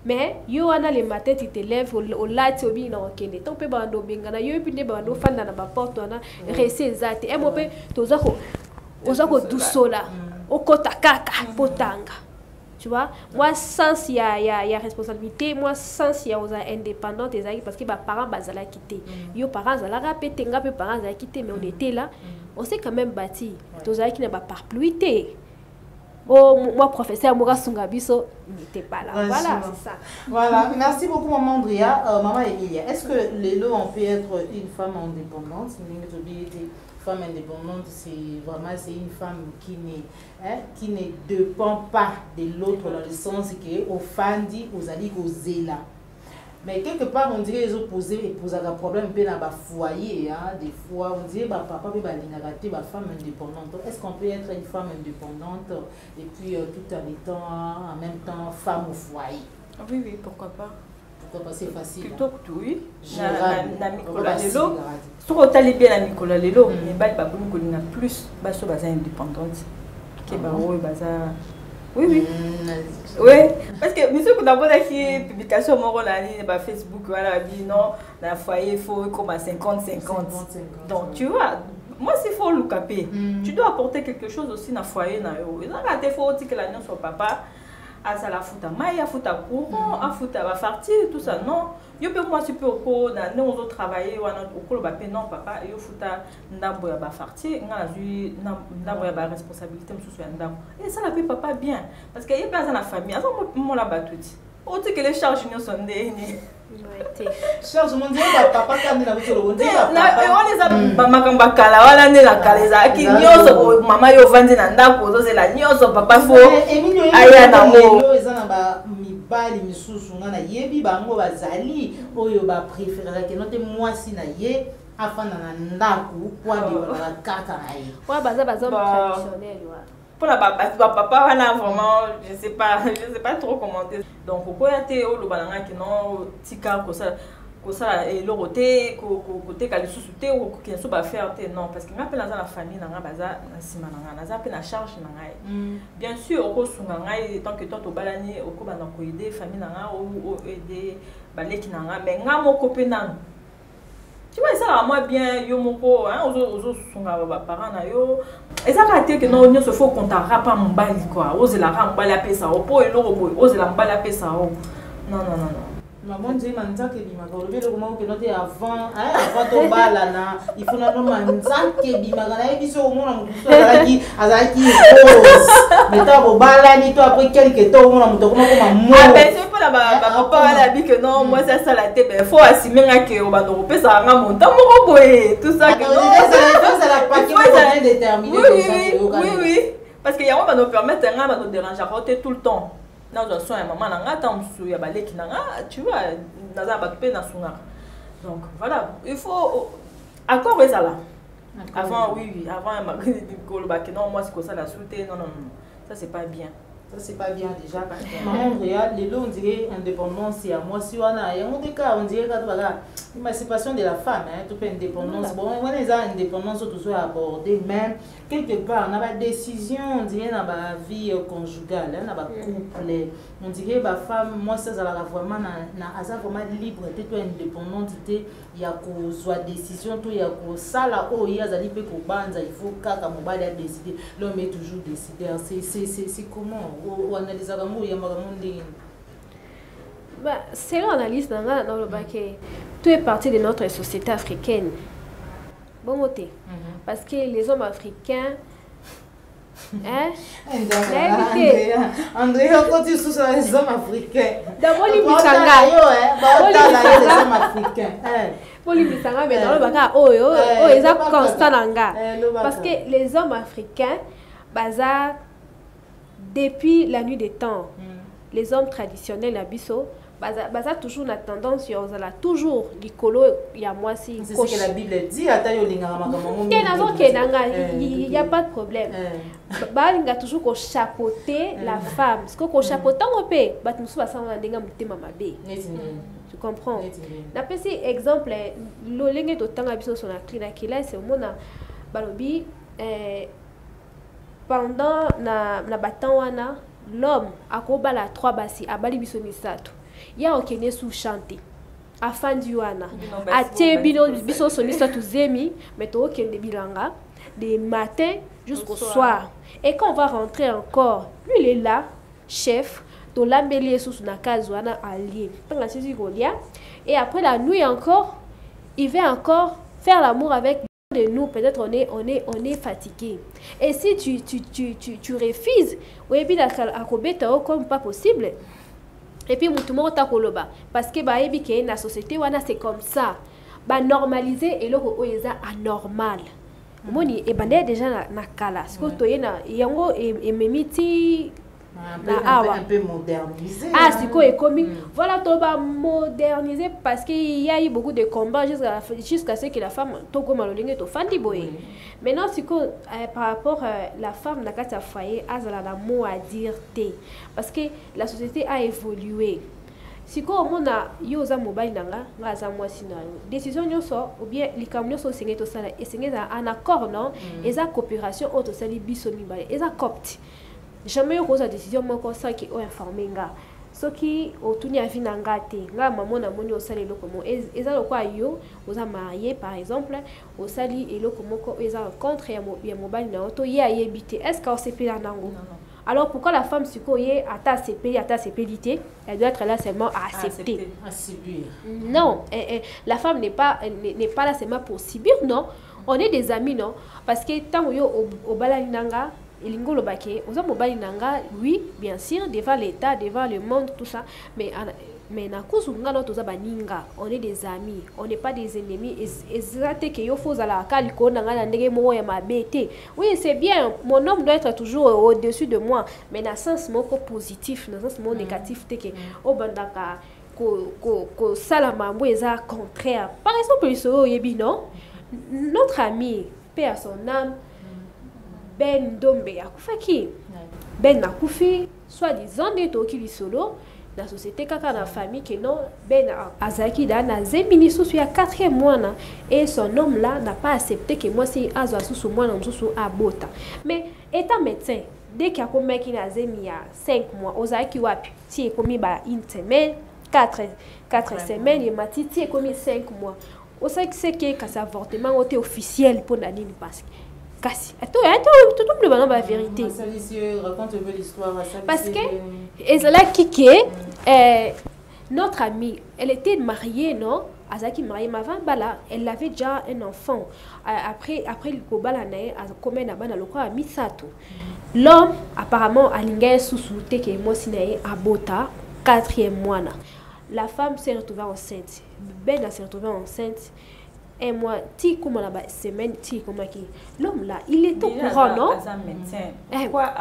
Mais yo wana le matin tu te lèves au lati obi na okende ton pe bando bengana yo puis ne bando fanda na ba porte wana rese zate e mo pe tozako ozako dusola okota kaka potanga tu vois moi sans il y a responsabilité moi sans il y a aux indépendants ezaki parce que ba parents bazala quitter yo parents zala rapete nga pe parents zala quitter mais on était là on s'est quand même bâti tozaki na ba parpluité. Oh, moi, professeur Moura Sungabiso, il n'était pas là. Voilà, c'est ça. Voilà, merci beaucoup, maman Andrea. Maman Emilia, est-ce que Lelo, on peut être une femme indépendante? Une femme indépendante, c'est vraiment une femme qui ne dépend pas de l'autre dans le sens que aux femmes dit aux alliés aux zéla. Mais quelque part, on dirait les opposés et posent un problème dans le foyer. Des fois, on dirait papa peut être une femme indépendante. Est-ce qu'on peut être une femme indépendante et puis tout en étant en même temps femme au foyer? Oui, oui, pourquoi pas. Pourquoi pas, c'est facile. Plutôt que tout, oui. La Nicolas Lelo. Si on a bien la Nicolas Lelo, mais il y a plus indépendante. Oui, oui. Oui, parce que monsieur qu'on a beau dire publication mon rôle là Facebook voilà dit non dans foyer il faut comme à 50-50. Donc tu vois moi s'il faut le caper tu dois apporter quelque chose aussi dans foyer na yo. Il a faut dire que la soit papa à ça la fouta maïa fouta courant à fouta va partir tout ça non yo peut moi si peu au dans nous autres travailler ou au colo ba non papa yo fouta ndambo ya ba partir nga azui ndambo ya ba responsabilité mususu ya ndambo et ça la paye papa bien parce que y a pas dans la famille ça moi la batuti on dit que les charges ne sont des charge mon dieu papa quand il a vu le bon dieu na on les a makamba kala wala ne la kaleza ki nyoso mama yo vandi na ndako zo c'est la nyoso papa fo aya na mo ezana ba mibali misusu ngana yebi bango bazali oyo ba préférer que note moi si na ye afana na ndako kwa de la kaka ai wa baza traditionnel wa pour la papa wana vraiment je sais pas trop commenter donc pourquoi était au lobalanga qui non tika ko ça et le roté côté ka lisusu te ou qui so ba faire te non parce que m'appelle dans la famille na baza na sima na za pe na charge na ngai bien sûr ko sunga ngai tant que toi to balani ko ba na ko aider famille na ou aider baleki na nga mais nga moko pe nan tu vois ça à moi bien yo moko hein aux sunga ba parents na yo et ça ka te que non se faut qu'on t'a pas mon bali quoi ose la ram bali apesa o po eloko boy ose la bali apesa o non maman dit manza ke bima ko le comment que noté avant to bala na il faut na no manza ke bima na biso o mona mutu azaki mais ta bo bala ni to après quelques temps o mona mutu ko mo ben c'est pas la papa la bi que non moi ça la tête ben faut assumer que o ba no pesa nga monta mo boy tout ça que ça la pas qui est déterminé oui parce que ya on va nous permettre nga va nous déranger tout le temps. Non, je suis maman nanga tamsu ya baleki nanga tu vois naza bakpe na sunga donc voilà il faut accord ça là avant oui avant ma non moi c'est comme ça la souté non ça c'est pas bien Ça, c'est pas bien déjà. Maman réel, les lots, on dirait indépendance, c'est à moi. Si on a un cas, on dirait que l'émancipation de la femme, tout peu indépendance. Bon, on est à indépendance, toujours abordé, même quelque part, on a pas décision, on dirait dans la vie conjugale, dans la couple. On dirait que la femme, moi, ça, ça va vraiment, vraiment libre, tu es indépendante, il y a une décision, il y a ça là, il y a des il faut qu'un mobile a décidé, l'homme est toujours décideur. C'est comment? Ou analyse à l'amour, il y a c'est l'analyse dans le baquet. Tout est parti de notre société africaine. Bon côté. Parce que les hommes africains. Hein? André, on continue sur les hommes africains. D'abord, les hommes africains. Mais dans le baquet, ils sont constants. Parce que les hommes africains, depuis la nuit des temps, les hommes traditionnels à Bisso, toujours la tendance, toujours l'écolo, il y a moi si. C'est ce que la Bible dit, il n'y a pas de problème. Il y a toujours chapeauter la femme. Parce que chapeauter, on peut, tu comprends? La petit exemple, l'olenge de temps à Bisso sur la clinique, là, c'est au moment où pendant la bataille, l'homme a combattu la 3 bassi, a bali biso misato. Il y a aucun sous chanter. Afin du wana. A te biso misato zemi, mais to aucun de bilanga, des matins jusqu'au soir. Et quand on va rentrer encore, lui il est là, chef, to l'ambelier sous na kazwana allié. Et après la nuit encore, il va encore faire l'amour avec de nous, peut-être on est fatigué. Et si tu refuses, oui, bien comme pas possible. Et puis tout le monde t'a koloba parce que la société c'est comme ça. Ba normaliser et là est anormal. Moni e bandé déjà na kala. Ce que tu na yango et memiti un peu modernisé. Ah, c'est quoi et comme voilà, tu vas moderniser parce qu'il y a eu beaucoup de combats jusqu'à ce que la femme tout comme le to fandi boy. Maintenant c'est que par rapport la femme n'a qu'à foyer a la mot à dire té parce que la société a évolué. Si ko mona yo za mobile nanga ngaza mwasi na décision nyoso ou bien likamnyo so singe to sala et singe za en accord non et za coopération auto sali biso mibale et za copte. Jamais eu une décision moi ça qui ont informé nga ce qui autour ya vina ngate nga maman na moni osali lokomo eza lokwa yo oza marié par exemple osali eloko moko eza contre ya mobile na auto ya yebité est-ce qu'on s'est payé nango? Alors pourquoi la femme sukoye ata CPDité, elle doit être là seulement à accepter, à subir? Non, la femme n'est pas là seulement pour subir, non. On est des amis, non, parce que tant yo au balaninanga Elingolo Baké, aux hommes nanga, oui, bien sûr, devant l'État, devant le monde, tout ça, mais na kuzunga no toza baninga, on est des amis, on n'est pas des ennemis. Et zate que yo faut la kaliko nanga na ndenge mo ya mabete. Oui, c'est bien, mon homme doit être toujours au-dessus de moi, mais na sens moko positif, na sens moko négatif te que o bandaka ko salama mbo eza contraire. Par exemple, le yebi non, notre ami, paix à son âme, Ben Dombe Akufaki, Ben Nakufi, soi-disant des toki solo, la société kaka na famille que non, Ben Azaki da na zemini sous ya 4e mois et son homme là n'a pas accepté que moi si azo sous moi na sous abota. Mais étant médecin, dès qu'il a commis qui na zemi ya 5 mois, ozaki wapi, si commis ba une semaine, 4 semaines et matiti commis 5 mois. Osaki c'est que ça avortement était officiel pour Nadine parce Kasi. Tout le monde la vérité. Raconte un peu l'histoire. Parce que Ezala Kike, notre amie, elle était mariée, non? Azaki mariée, mais avant Bala, elle avait déjà un enfant. Après le Kobala nae, comme na bana lokwa misato. L'homme apparemment a lingé sous-souté que moi sinae abota 4e mois. La femme s'est retrouvée enceinte. Ben s'est retrouvée enceinte. Et moi, ti comme la semaine, ti comme qui l'homme là, il est au courant, non? Pourquoi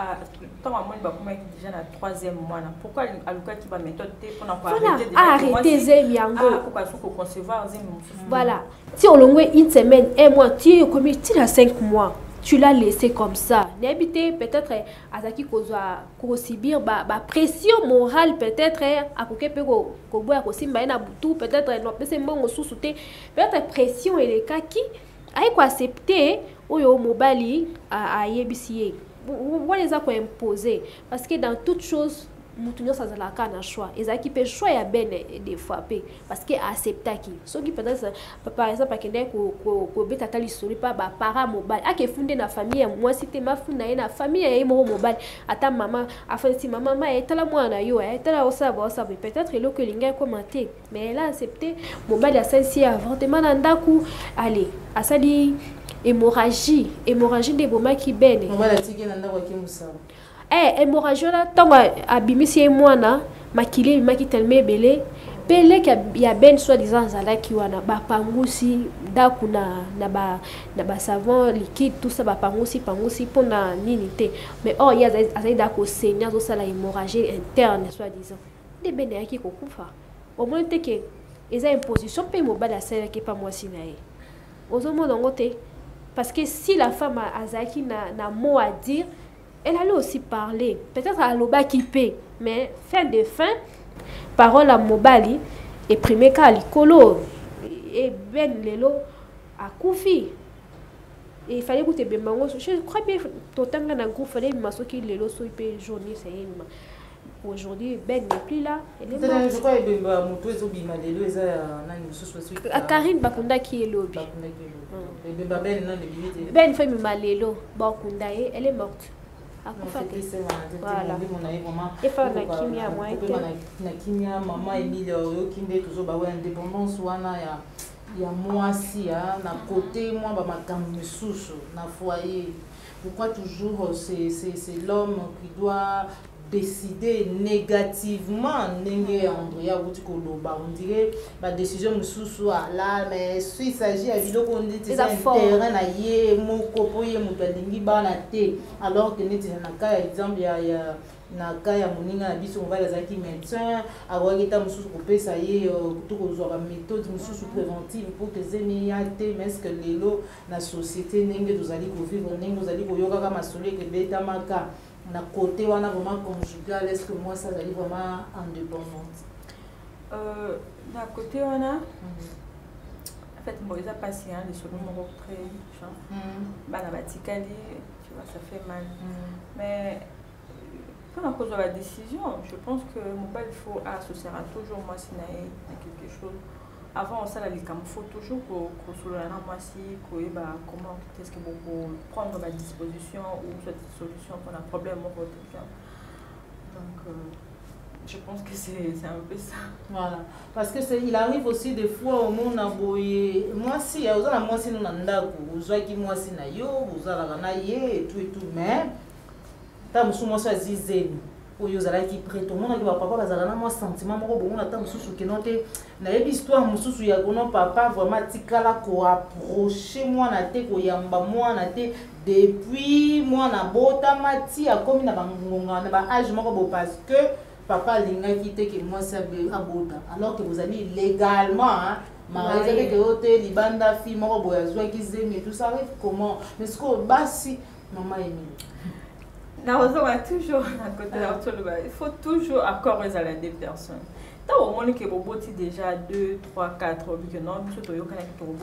tant maman va comme déjà na 3e mois, pourquoi aluka qui va méthode pour arrêter zemiango? Pourquoi il faut concevoir zemi? Voilà. Si on longue une semaine, et moi ti comme ti la 5 mois. tu l'as laissé comme ça. N'habite peut-être Azaki ko subir ba pression morale peut-être à côté pe ko boya ko simba na butu peut-être no pese mbongo susute peut-être pression et les kaki ay ko accepter oyo mobali a yebisiye. Vous les a ko imposer parce que dans toute chose mutunyo sa la kana choix ezaki pe choix ya ben des fois pe parce que accepta ki so qui peut-être par exemple akende ko beta tali sori pa ba para mobile ake funde na famille moi si te ma funda na famille ya mo mobile ata maman afin si maman ma etala mwana yo etala osaba peut-être le que linga commenter mais elle a accepté mobile ya sensi avortement na ndaku allez asali hémorragie de boma ki bene mobile atiki na ndaku ki musala hémorragie là tant abimisi mwana makile maki tellement belé ya ben soi-disant zalaki wana ba pangusi daku na ba savon liquide tout ça ba pangusi pona nini te mais ya azai dako senya zo sala hémorragie interne soi-disant de ben yaki kokufa au moins te que eza imposition pe mobile a sala ke pa moi sinae ozomo dongote parce que si la femme azaki na mot à dire elle allait aussi parler. Peut-être à l'oba qui paie. Mais fin de fin, parole à Mobali et premier cas à l'icolo. Et ben lelo à Koufi. Et il fallait goûter bien. Je crois bien que tout le temps, il fallait que lelo soit journée. Aujourd'hui, Ben n'est plus là. Elle est morte. Je crois que Karine Bakunda qui est lobby. Ben fait Malelo. Bakunda, elle est morte. Voilà. Et faire la kimia moi na kimia maman Emile okinde toujours ba indépendance wana ya moi si na côté moi ba makambo misusu na foyer. Pourquoi toujours c'est l'homme qui doit décider négativement ndenge Andrea wuti koloba on dirait ba décision mususu là mais si s'agit à biloko on dit c'est un terrain na ye moko poye mutu alingi bana te alors que neti na ka exemple ya na ka ya moninga na biso mobali azalaki médecin awaki ta mususu kopesa ye to kozwa ba méthode mususu préventive pour que zemi ya te mais est-ce que lelo na société ndenge tozali ko vivre ndenge tozali koyoka kama solo ke beta maka na côté wana vraiment conjugal est-ce que moi ça va être vraiment indépendante na côté wana en fait bon ils a passé les solutions mon très bana batikali tu vois ça fait mal mais quand on pose la décision je pense que mobile il faut associer à toujours moi si na quelque chose avant ça il faut toujours qu'on soit là moi si comment est-ce que vous prendre ma disposition ou cette solution pour un problème au quotidien donc je pense que c'est un peu ça voilà parce que il arrive aussi des fois au monde aboyer moi si ozala moi si nous ndako uzwaki moi si na yo uzala na ye et tout mais ta musu moi ça zizeni oyo zalaki prêt tout le monde qui va papa bazala na moi sentiment moko bon na ta mususu ke note na yebi histoire mususu ya kono papa vraiment tikala ko approcher moi na te ko yamba moi na te depuis moi na bota mati a komi na bangonga na ba âge moko bo parce que papa linga kité que moi ça abota alors que vous allez légalement hein mariage avec hôtel libanda fille moko boya zwa kizemi tout ça arrive comment mais ce que basi maman Emile toujours à côté il faut toujours accorder à la deux personnes. Tant au moins que vous déjà 2, 3, 4, que non, surtout au Canada que vous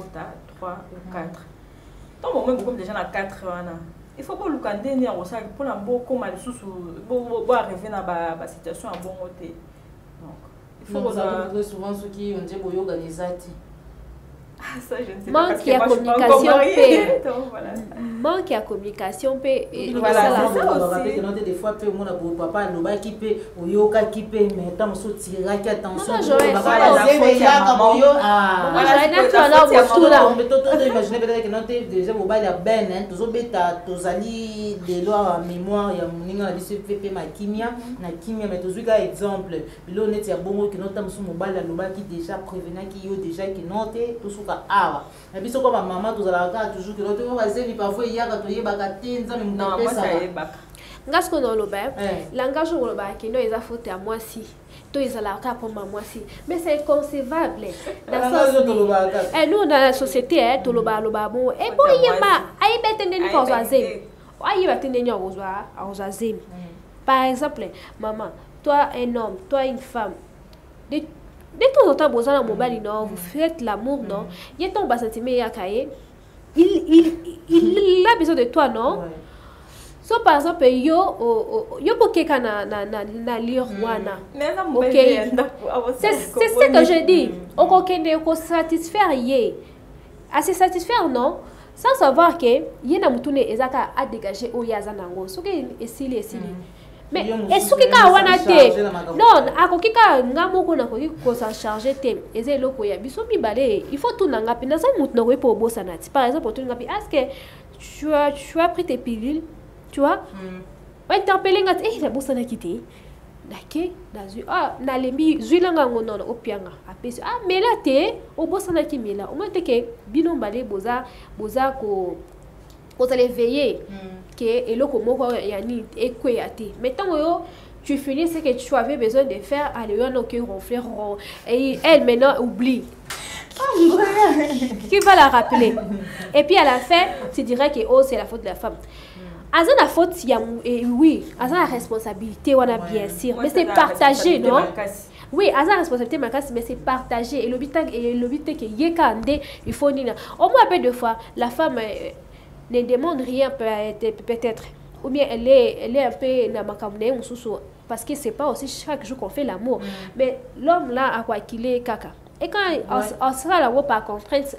3 ou 4. Tant au moins vous déjà à 4 il faut pas le candidat pour la beaucoup mal sous arriver dans la situation à bon côté. Donc il faut que souvent ceux qui ont dit pour organiser ça, je ne sais manque pas. Manque à communication paix voilà ça aussi des fois peu mon papa loba qui peut oyoka qui peut mais tant so tira qui attention imaginer peut-être que notre déjà mobile ya ben hein tozo beta tozali de loi mémoire ya moninga na biso pepe makimia na kimia mais tozo ka exemple bilo net ya bongo que notre mobile loba qui déjà prévenant qui yo déjà qui note tout awa na biso ko ba maman tozalaka toujours que l'autre va zevi parfois yaka to yebaka tenza mais mutapesa ngasko no loba langage lo ba kendo eza faute à moi si to ezalaka pour moi si mais c'est inconcevable et nous dans la société toloba loba bon et bon yema ay betendeni ko zazem ay betendeni ko zazem par exemple maman toi un homme toi une femme de temps en temps vous allez mobile non vous faites l'amour non il y a ton bas sentiment yakaye il a besoin de toi non so par exemple yo bokeka na lire wana OK c'est ce que je dis okokende ko satisfaire ye assez satisfaire non sans savoir que yena mutune ezaka a dégager oyaza nango soki esili mais est-ce que ka wana te non akokika ngamoko na ko s'en charger te ezelo ko ya biso mibale il faut tout nanga pe na sa mutu na ko po bossa nati par exemple tout ngapi est-ce que tu as pris tes pilules tu vois ouais t'appeler ngat la bossa na kité dake dazu na lembi zuilanga ngono opianga apesi mais là te o bossa na kimela o mate ke bino mbale boza ko vous allez veiller que eloko moko yani ekweyate mais tant que tu finis ce que tu avais besoin de faire allez on que ronfler et elle maintenant oublie qui va la rappeler et puis à la fin tu dirais que c'est la faute de la femme Azan la faute oui azan la responsabilité on a bien sûr mais c'est partagé non oui azan la responsabilité mais c'est partagé et l'obité que yekande il faut nina au moins peu de fois la femme ne demande rien peut-être ou bien elle est un peu na makamne parce que c'est pas aussi chaque jour qu'on fait l'amour mais l'homme là a quoi qu'il est caca et quand on sera là par contrainte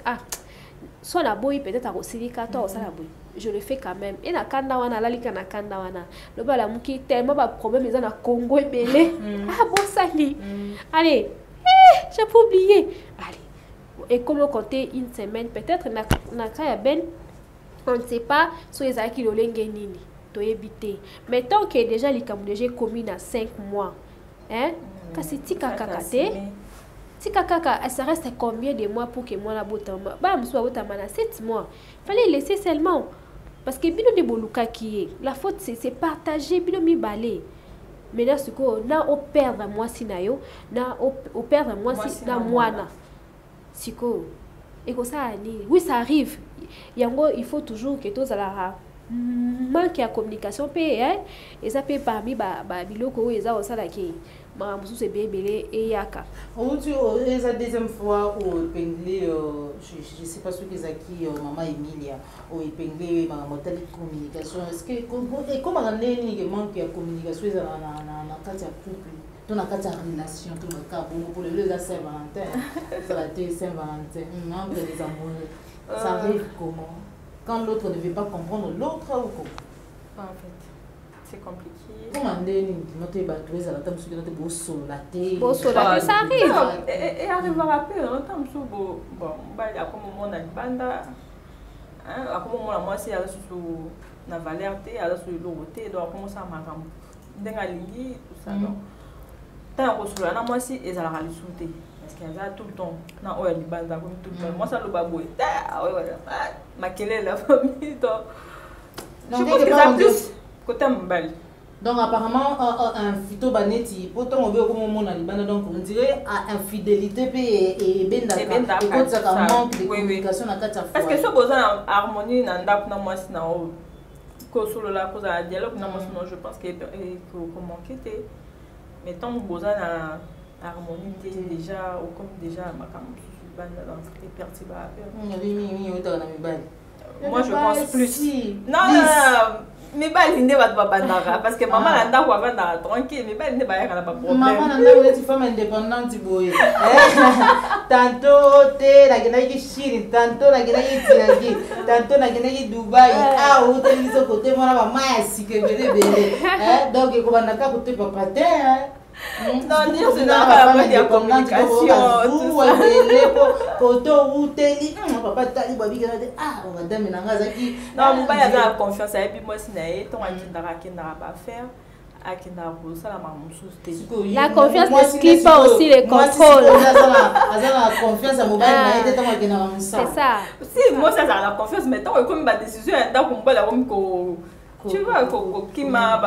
soit la boy peut-être à aussi toi ça la boy je le fais quand même et na kanda wana lalika na kanda wana le bala muki tellement pas problème ils na Congo et belé bon sali allez j'ai pas oublié allez et comment compter une semaine peut-être na kaya ben on ne sait pas sur les acquis de l'engenini, to éviter. Mais tant que déjà les camoudages commis dans 5 mois, hein, kasi tika kakate, tika kaka, ça reste combien de mois pour que moi la botama, bah, me soit botamana 7 mois. Fallait laisser seulement, parce que bino de boluka qui est, la faute c'est partager, bino mi balé. Mais là ce qu'on na au perdre moi si na yo, na au perdre moi si na moi na, siko. Et comme ça, oui, ça arrive. Il faut toujours que tous la manque de communication et ça peut parmi biloko et ça aussi là qui mamusu c'est bébé et yaka. On dit la deuxième fois au épinglé je sais pas ce que qui maman Emilia au épinglé ma modèle communication est-ce que comment on est ni manque de communication na kati ya couple dans la relation tout le cas pour le Saint-Valentin ça la Saint-Valentin membre des amoureux ça arrive comment quand l'autre ne veut pas comprendre l'autre ou comment en fait c'est compliqué comment on est notre batteuse à la table sur notre bosso la thé ça arrive et arrive à rappeler en temps sur bon bah il y a comme moment na banda hein à comme moment moi c'est sur na valeur thé alors sur l'autre donc comment ça m'a ndenga lingi tout ça donc tant que sur là moi si ezala la souté parce qu'il y a tout le temps na oya libanda comme tout le temps moi ça le baboy ma quelle est la famille donc je pense que ça plus côté mbali donc apparemment un phyto baneti pourtant on veut comme mon na libanda donc on dirait infidélité et bendaka et quand ça manque de communication na kati parce que so besoin harmonie na ndap na moi si na o ko solo la cause à dialogue na moi sinon je pense que comment quitter mais tant que vous avez une harmonie déjà ou comme déjà ma bande dans les parties moi je pense plus non mais balles ne va pas bandara parce que maman nanda ko vanda tranquille mais balles ne va pas problème maman nanda vous êtes femme indépendante boy tantôt te la gena shiri tantôt la gena tiragi tantôt la gena Dubaï hôtel iso côté mona ba masi ke bele donc ko banda ka côté papa te non dire c'est pas la communication tout ça côté hôtel papa tali babi ke madame nanga zaki non mon père a confiance et puis moi si na ton akindara pas faire akindara ko ça la confiance n'exclut pas aussi les contrôles la confiance à mobile na été tant akindara musa c'est ça si moi ça la confiance mais tant comme ma décision tant qu'on pas la comme tu vois ko kima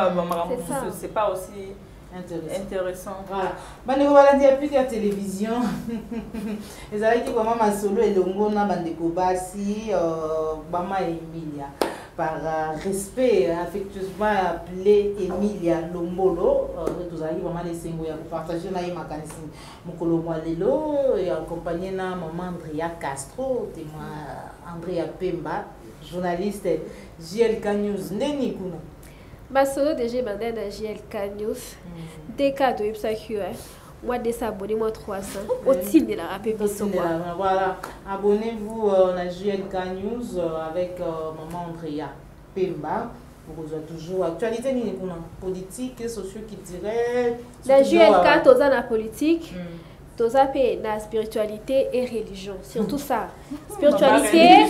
c'est pas aussi Intéressant. Voilà. Bandeko balandi ya pika télévision. Ezalaki vraiment masolo elongo na bandeko basi Bama Emilia. Par respect affectueusement appelé Emilia Lombolo. Nous allons vraiment les singo ya partager na makanisi mukolo mwalelo et accompagné na maman Andrea Castro, témoin Andrea Pemba, journaliste JLK News Neni kuna. Basolo DG Mandana JLK News. DK de Ipsaki, moi des abonnés, moi 300. Au-dessus de la rapide. Voilà, abonnez-vous à JLK News avec maman Andrea Pemba. Vous avez toujours actualité politique, socio-culturelle. Dans JLK, tous dans la politique. Tous la spiritualité et religion, surtout ça. Spiritualité,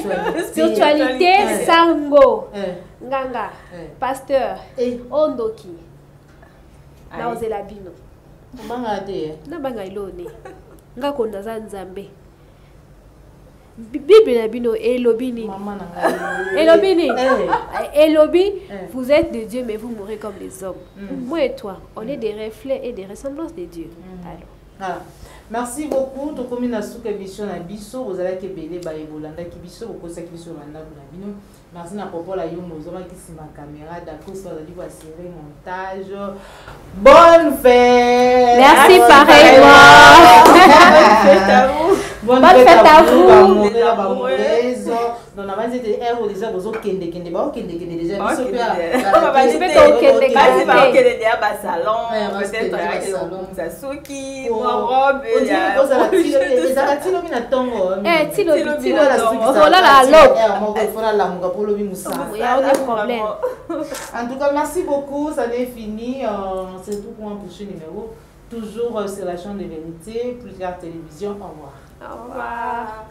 sango, nganga, pasteur, ondoki. Na ozela bino. Na banga ilone. Nga konda za nzambe. Bible na bino elobini. Elobini. Elobi, vous êtes de Dieu mais vous mourrez comme des hommes. Moi et toi, on est des reflets et des ressemblances de Dieu. Alors. Voilà. Merci beaucoup. To komi na suka biso na biso ozala ke belé ba ebolanda ki biso okosa ki biso banda na bino. Merci na popo la yo mozoma ki sima caméra d'accord ça va dire série montage. Bonne fête. Merci pareillement. Bonne fête à vous. Bonne fête à vous. Donc avant c'était héros déjà bozo kende ba kende déjà biso pe à ba salon peut-être avec sa souki robe en tout cas, merci beaucoup, ça n'est fini. C'est tout pour un prochain numéro. Toujours sur la chaîne de vérité, plus tard télévision. Au revoir. Au revoir.